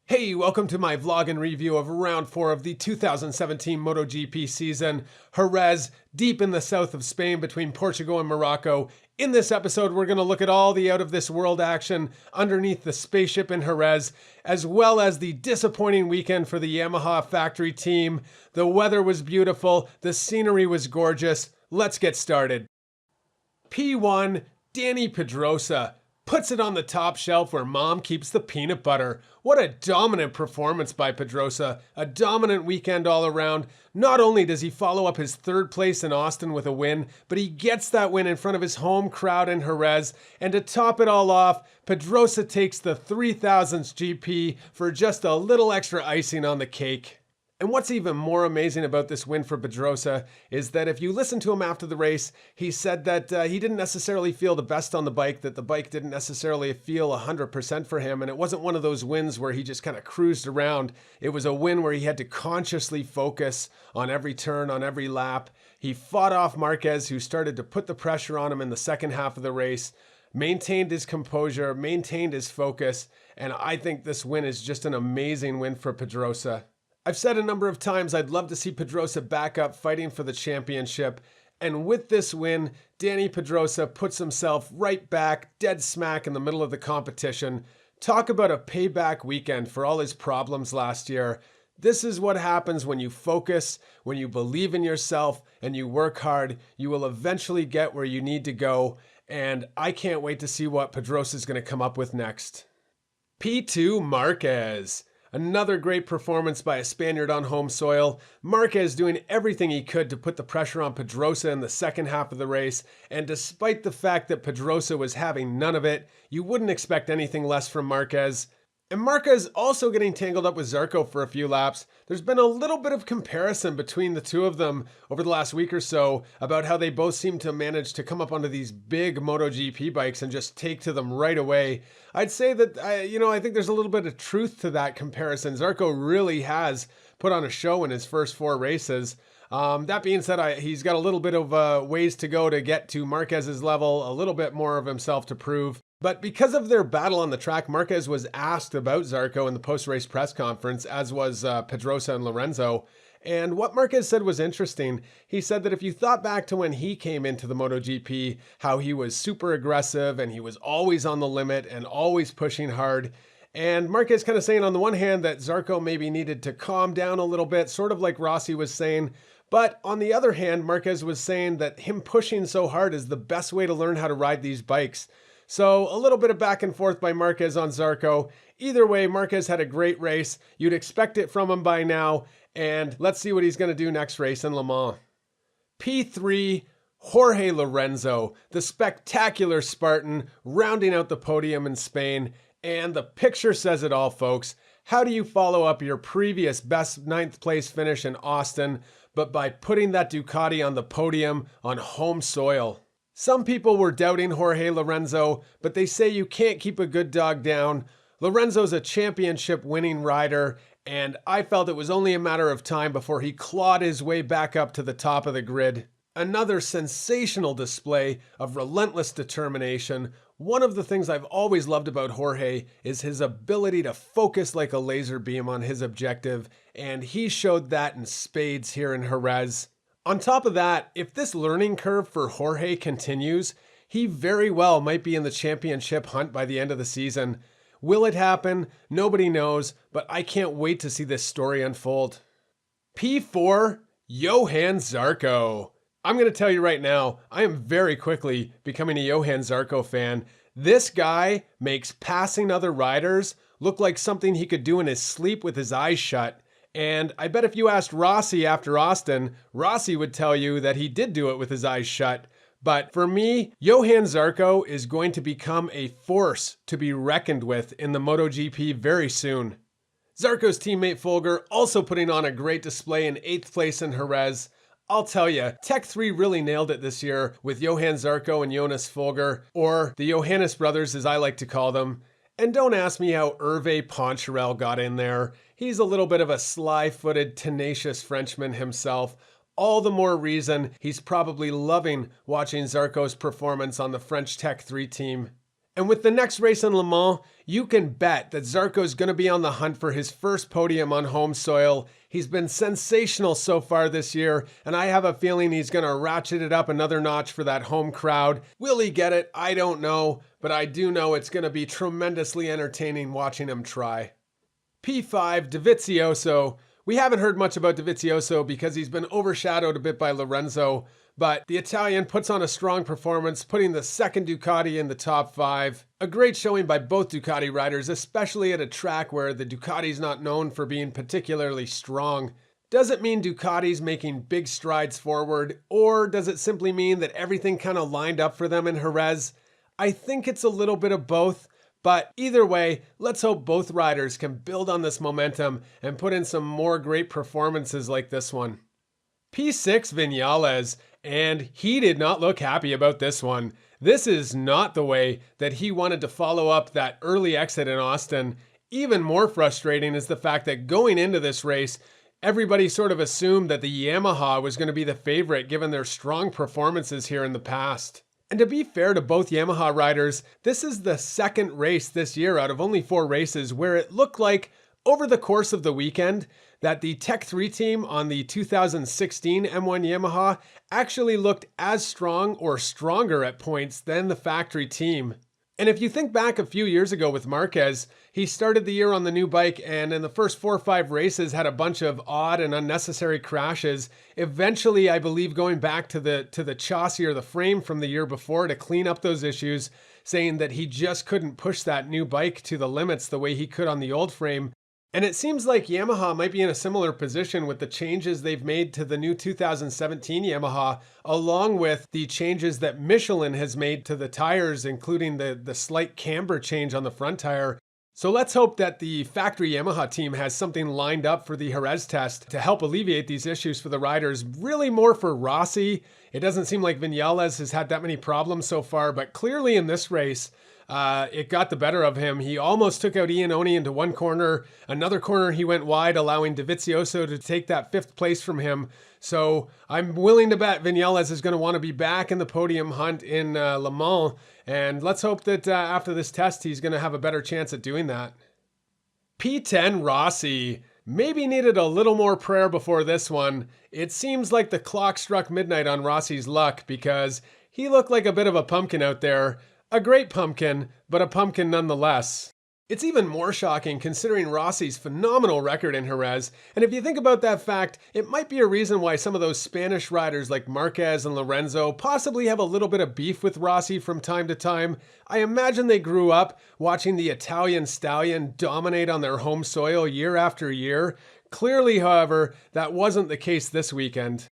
Hey, welcome to my vlog and review of round 4 of the 2017 MotoGP season. Jerez, deep in the south of Spain between Portugal and Morocco. In this episode, we're going to look at all the out-of-this-world action underneath the spaceship in Jerez, as well as the disappointing weekend for the Yamaha factory team. The weather was beautiful, the scenery was gorgeous. Let's get started. P1, Danny Pedrosa puts it on the top shelf where mom keeps the peanut butter. What a dominant performance by Pedrosa. A dominant weekend all around. Not only does he follow up his third place in Austin with a win, but he gets that win in front of his home crowd in Jerez. And to top it all off, Pedrosa takes the 3000th GP for just a little extra icing on the cake. And what's even more amazing about this win for Pedrosa is that if you listen to him after the race, he said that he didn't necessarily feel the best on the bike, that the bike didn't necessarily feel 100% for him, and it wasn't one of those wins where he just kind of cruised around. It was a win where he had to consciously focus on every turn, on every lap. He fought off Marquez, who started to put the pressure on him in the second half of the race, maintained his composure, maintained his focus, and I think this win is just an amazing win for Pedrosa. I've said a number of times I'd love to see Pedrosa back up fighting for the championship, and with this win, Danny Pedrosa puts himself right back, dead smack in the middle of the competition. Talk about a payback weekend for all his problems last year. This is what happens when you focus, when you believe in yourself, and you work hard. You will eventually get where you need to go, and I can't wait to see what Pedrosa is going to come up with next. P2 Marquez. Another great performance by a Spaniard on home soil. Marquez doing everything he could to put the pressure on Pedrosa in the second half of the race, and despite the fact that Pedrosa was having none of it, you wouldn't expect anything less from Marquez. And Marquez also getting tangled up with Zarco for a few laps. There's been a little bit of comparison between the two of them over the last week or so about how they both seem to manage to come up onto these big MotoGP bikes and just take to them right away. I'd say that, I think there's a little bit of truth to that comparison. Zarco really has put on a show in his first 4 races. That being said, he's got a little bit of ways to go to get to Marquez's level, a little bit more of himself to prove. But because of their battle on the track, Marquez was asked about Zarco in the post-race press conference, as was Pedrosa and Lorenzo. And what Marquez said was interesting. He said that if you thought back to when he came into the MotoGP, how he was super aggressive and he was always on the limit and always pushing hard. And Marquez kind of saying on the one hand that Zarco maybe needed to calm down a little bit, sort of like Rossi was saying. But on the other hand, Marquez was saying that him pushing so hard is the best way to learn how to ride these bikes. So a little bit of back and forth by Marquez on Zarco. Either way, Marquez had a great race. You'd expect it from him by now. And let's see what he's going to do next race in Le Mans. P3, Jorge Lorenzo, the spectacular Spartan, rounding out the podium in Spain. And the picture says it all, folks. How do you follow up your previous best 9th place finish in Austin, but by putting that Ducati on the podium on home soil? Some people were doubting Jorge Lorenzo, but they say you can't keep a good dog down. Lorenzo's a championship winning rider, and I felt it was only a matter of time before he clawed his way back up to the top of the grid. Another sensational display of relentless determination. One of the things I've always loved about Jorge is his ability to focus like a laser beam on his objective, and he showed that in spades here in Jerez. On top of that, if this learning curve for Jorge continues, he very well might be in the championship hunt by the end of the season. Will it happen? Nobody knows, but I can't wait to see this story unfold. P4, Johanas Zarco. I'm going to tell you right now, I am very quickly becoming a Johanas Zarco fan. This guy makes passing other riders look like something he could do in his sleep with his eyes shut. And I bet if you asked Rossi after Austin, Rossi would tell you that he did do it with his eyes shut. But for me, Johanas Zarco is going to become a force to be reckoned with in the MotoGP very soon. Zarco's teammate Folger also putting on a great display in 8th place in Jerez. I'll tell you, Tech 3 really nailed it this year with Johanas Zarco and Jonas Folger, or the Johannes brothers as I like to call them. And don't ask me how Hervé Poncherel got in there. He's a little bit of a sly-footed, tenacious Frenchman himself. All the more reason he's probably loving watching Zarco's performance on the French Tech 3 team. And with the next race in Le Mans, you can bet that Zarco's going to be on the hunt for his first podium on home soil. He's been sensational so far this year, and I have a feeling he's going to ratchet it up another notch for that home crowd. Will he get it? I don't know, but I do know it's going to be tremendously entertaining watching him try. P5, Dovizioso. We haven't heard much about Dovizioso because he's been overshadowed a bit by Lorenzo, but the Italian puts on a strong performance, putting the second Ducati in the top 5. A great showing by both Ducati riders, especially at a track where the Ducati's not known for being particularly strong. Does it mean Ducati's making big strides forward, or does it simply mean that everything kind of lined up for them in Jerez? I think it's a little bit of both. But either way, let's hope both riders can build on this momentum and put in some more great performances like this one. P6 Vinales, and he did not look happy about this one. This is not the way that he wanted to follow up that early exit in Austin. Even more frustrating is the fact that going into this race, everybody sort of assumed that the Yamaha was going to be the favorite given their strong performances here in the past. And to be fair to both Yamaha riders, this is the second race this year out of only 4 races where it looked like over the course of the weekend that the Tech 3 team on the 2016 M1 Yamaha actually looked as strong or stronger at points than the factory team. And if you think back a few years ago with Marquez, he started the year on the new bike and in the first 4 or 5 races had a bunch of odd and unnecessary crashes. Eventually, I believe going back to the chassis or the frame from the year before to clean up those issues, saying that he just couldn't push that new bike to the limits the way he could on the old frame. And it seems like Yamaha might be in a similar position with the changes they've made to the new 2017 Yamaha, along with the changes that Michelin has made to the tires, including the slight camber change on the front tire. So let's hope that the factory Yamaha team has something lined up for the Jerez test to help alleviate these issues for the riders, really more for Rossi. It doesn't seem like Vinales has had that many problems so far, but clearly in this race, it got the better of him. He almost took out Iannone into one corner. Another corner he went wide, allowing Dovizioso to take that 5th place from him. So I'm willing to bet Vinales is going to want to be back in the podium hunt in Le Mans. And let's hope that after this test, he's going to have a better chance at doing that. P10 Rossi. Maybe needed a little more prayer before this one. It seems like the clock struck midnight on Rossi's luck because he looked like a bit of a pumpkin out there. A great pumpkin, but a pumpkin nonetheless. It's even more shocking considering Rossi's phenomenal record in Jerez, and if you think about that fact, it might be a reason why some of those Spanish riders like Marquez and Lorenzo possibly have a little bit of beef with Rossi from time to time. I imagine they grew up watching the Italian stallion dominate on their home soil year after year. Clearly, however, that wasn't the case this weekend.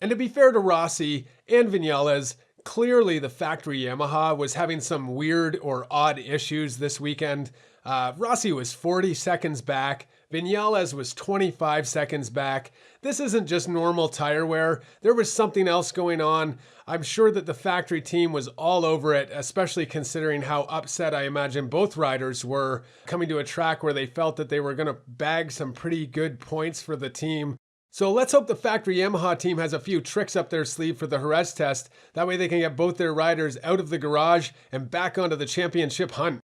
And to be fair to Rossi and Vinales, clearly the factory Yamaha was having some weird or odd issues this weekend. Rossi was 40 seconds back. Vinales was 25 seconds back. This isn't just normal tire wear. There was something else going on. I'm sure that the factory team was all over it, especially considering how upset I imagine both riders were coming to a track where they felt that they were going to bag some pretty good points for the team. So let's hope the factory Yamaha team has a few tricks up their sleeve for the Jerez test. That way they can get both their riders out of the garage and back onto the championship hunt.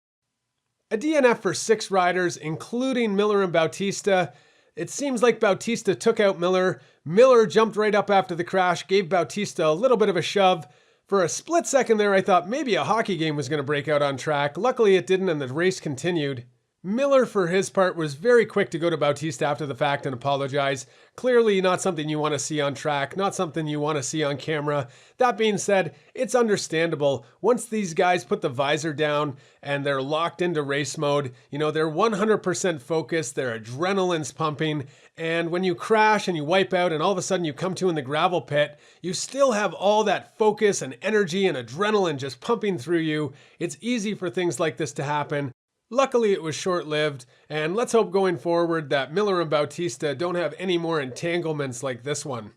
A DNF for 6 riders, including Miller and Bautista. It seems like Bautista took out Miller. Miller jumped right up after the crash, gave Bautista a little bit of a shove. For a split second there, I thought maybe a hockey game was going to break out on track. Luckily it didn't, and the race continued. Miller, for his part, was very quick to go to Bautista after the fact and apologize. Clearly not something you want to see on track, not something you want to see on camera. That being said, it's understandable. Once these guys put the visor down and they're locked into race mode, they're 100% focused, their adrenaline's pumping, and when you crash and you wipe out and all of a sudden you come to in the gravel pit, you still have all that focus and energy and adrenaline just pumping through you. It's easy for things like this to happen. Luckily, it was short-lived, and let's hope going forward that Miller and Bautista don't have any more entanglements like this one.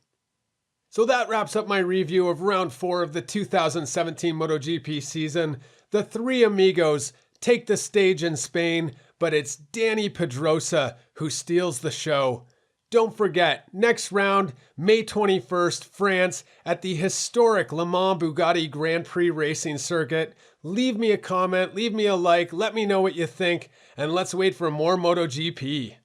So that wraps up my review of round 4 of the 2017 MotoGP season. The 3 amigos take the stage in Spain, but it's Danny Pedrosa who steals the show. Don't forget, next round, May 21st, France, at the historic Le Mans Bugatti Grand Prix Racing Circuit. Leave me a comment, leave me a like, let me know what you think, and let's wait for more MotoGP.